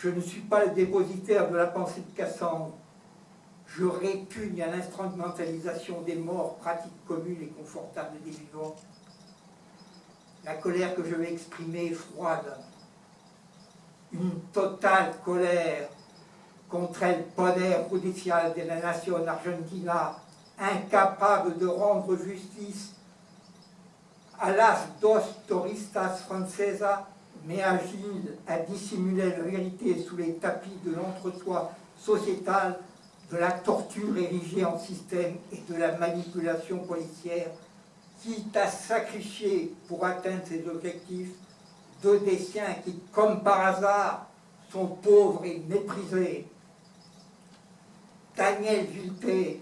Je ne suis pas le dépositaire de la pensée de Cassandre. Je répugne à l'instrumentalisation des morts, pratique commune et confortable des vivants. La colère que je vais exprimer est froide. Une totale colère contre el poder judicial de la nation argentina, incapable de rendre justice a las dos touristas francesas, mais agile à dissimuler la vérité sous les tapis de l'entre-soi sociétal, de la torture érigée en système et de la manipulation policière, quitte à sacrifier pour atteindre ses objectifs deux des siens qui, comme par hasard, sont pauvres et méprisés. Daniel Vilté,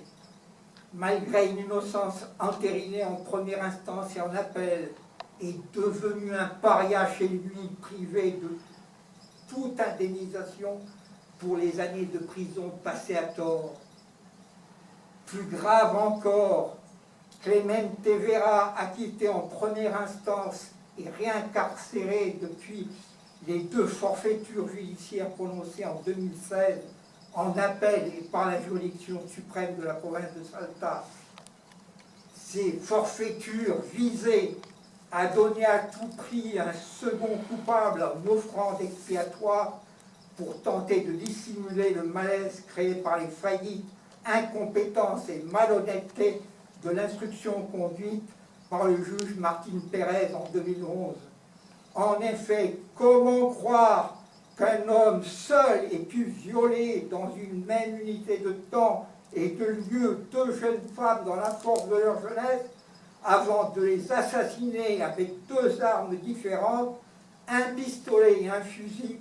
malgré une innocence entérinée en première instance et en appel, est devenu un paria chez lui, privé de toute indemnisation pour les années de prison passées à tort. Plus grave encore, Clemente Vera, acquitté en première instance et réincarcéré depuis les 2 forfaitures judiciaires prononcées en 2016 en appel et par la juridiction suprême de la province de Salta. Ces forfaitures visaient à donner à tout prix un second coupable en offrande expiatoire pour tenter de dissimuler le malaise créé par les faillites, incompétences et malhonnêteté de l'instruction conduite par le juge Martín Pérez en 2011. En effet, comment croire qu'un homme seul ait pu violer dans une même unité de temps et de lieu 2 jeunes femmes dans la force de leur jeunesse avant de les assassiner avec 2 armes différentes, un pistolet et un fusil,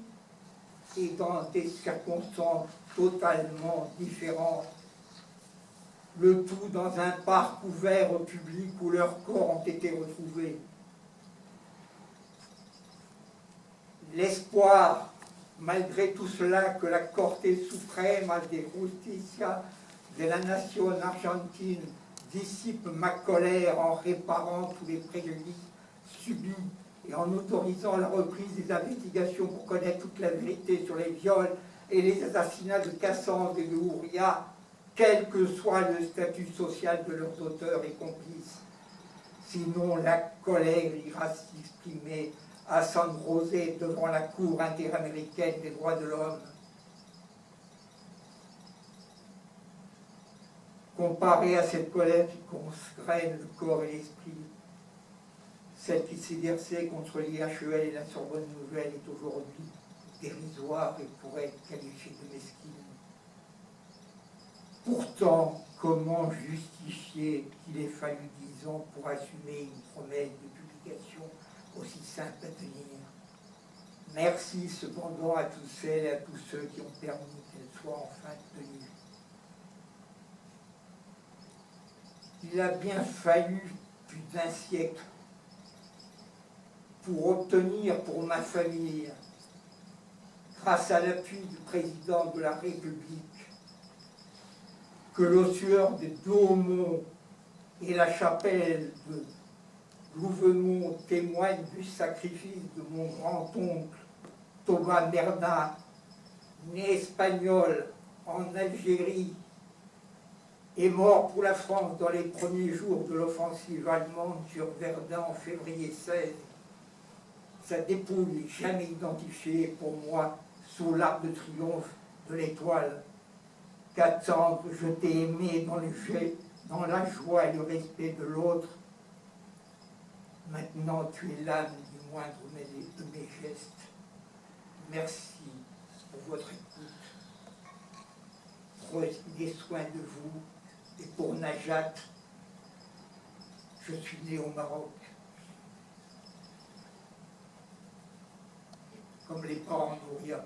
et dans des circonstances totalement différentes. Le tout dans un parc ouvert au public où leurs corps ont été retrouvés. L'espoir, malgré tout cela, que la Corte Suprema de Justicia de la nation argentine dissipe ma colère en réparant tous les préjudices subis et en autorisant la reprise des investigations pour connaître toute la vérité sur les viols et les assassinats de Cassandre et de Uria, quel que soit le statut social de leurs auteurs et complices. Sinon, la colère ira s'exprimer à San José devant la Cour interaméricaine des droits de l'homme. Comparée à cette colère qui congrène le corps et l'esprit, celle qui s'est versée contre l'IHEL et la Sorbonne Nouvelle est aujourd'hui dérisoire et pourrait être qualifiée de mesquine. Pourtant, comment justifier qu'il ait fallu 10 ans pour assumer une promesse de publication aussi simple à tenir? Merci cependant à tous celles et à tous ceux qui ont permis qu'elle soit enfin tenue. Il a bien fallu plus d'1 siècle pour obtenir pour ma famille, grâce à l'appui du président de la République, que l'ossuaire de Douaumont et la chapelle de Louvemont témoignent du sacrifice de mon grand-oncle Thomas Merna, né espagnol en Algérie, est mort pour la France dans les premiers jours de l'offensive allemande sur Verdun en février 16. Sa dépouille jamais identifiée pour moi sous l'arc de triomphe de l'étoile. Cassandre, je t'ai aimé dans la joie et le respect de l'autre. Maintenant, tu es l'âme du moindre de mes gestes. Merci pour votre écoute. Prenez soin de vous. Et pour Najat, je suis né au Maroc. Comme les parents d'Ouria.